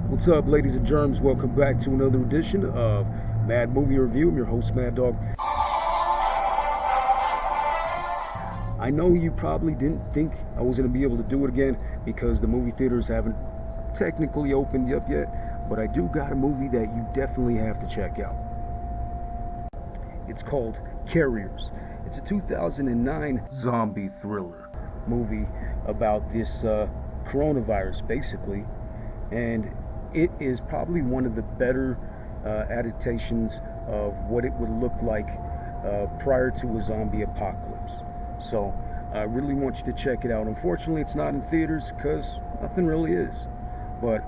What's up, ladies and germs? Welcome back to another edition of Mad Movie Review. I'm your host, Mad Dog. I know you probably didn't think I was going to be able to do it again because the movie theaters haven't technically opened up yet, but I do got a movie that you definitely have to check out. It's called Carriers. It's a 2009 zombie thriller movie about this coronavirus, basically, and it is probably one of the better adaptations of what it would look like prior to a zombie apocalypse. So I really want you to check it out. Unfortunately, it's not in theaters because nothing really is, but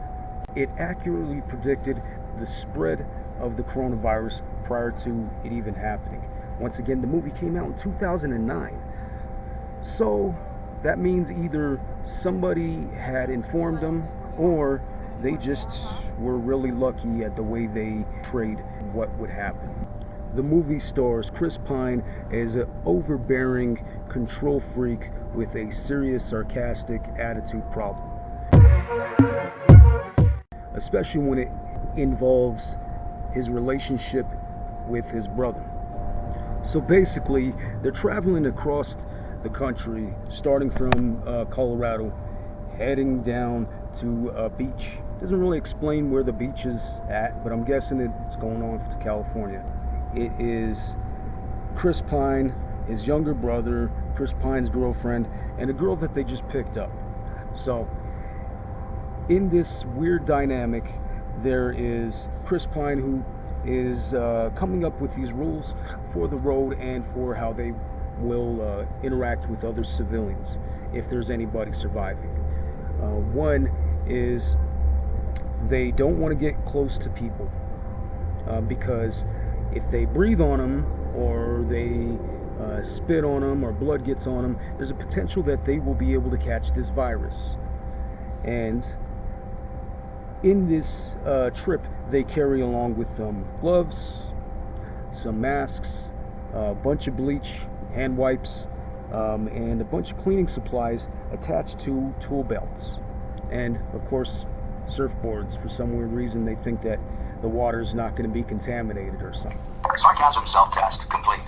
it accurately predicted the spread of the coronavirus prior to it even happening. Once again, the movie came out in 2009, so that means either somebody had informed them or they just were really lucky at the way they portrayed what would happen. The movie stars Chris Pine as an overbearing control freak with a serious sarcastic attitude problem, especially when it involves his relationship with his brother. So basically, they're traveling across the country, starting from Colorado, heading down to a beach. Doesn't really explain where the beach is at, but I'm guessing it's going on to California. It is Chris Pine, his younger brother, Chris Pine's girlfriend, and a girl that they just picked up. So in this weird dynamic, there is Chris Pine, who is coming up with these rules for the road and for how they will interact with other civilians if there's anybody surviving. One is they don't want to get close to people because if they breathe on them or they spit on them or blood gets on them, there's a potential that they will be able to catch this virus. And in this trip, they carry along with them gloves, some masks, a bunch of bleach, hand wipes, and a bunch of cleaning supplies attached to tool belts. And of course, surfboards. For some weird reason, they think that the water's not going to be contaminated or something. Sarcasm self-test complete.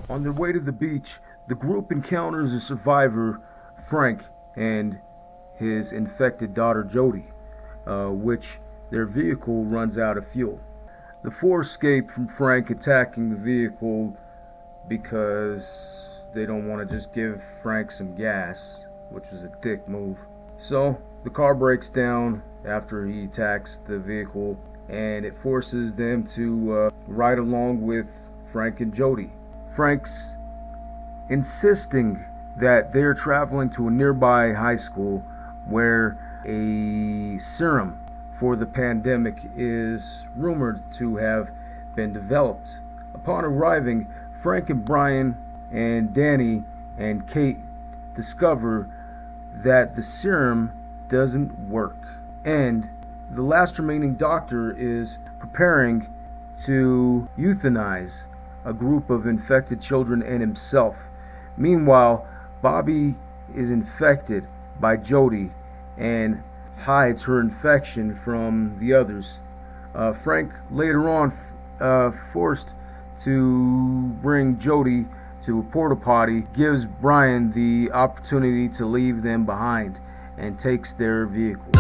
On their way to the beach, the group encounters a survivor, Frank, and his infected daughter, Jody, which their vehicle runs out of fuel. The four escape from Frank attacking the vehicle because they don't want to just give Frank some gas, which was a dick move. So the car breaks down after he attacks the vehicle, and it forces them to ride along with Frank and Jody. Frank's insisting that they're traveling to a nearby high school where a serum for the pandemic is rumored to have been developed. Upon arriving, Frank and Brian and Danny and Kate discover that the serum doesn't work, and the last remaining doctor is preparing to euthanize a group of infected children and himself. Meanwhile, Bobby is infected by Jody and hides her infection from the others. Frank later on forced to bring Jody to a porta potty, gives Brian the opportunity to leave them behind and takes their vehicle.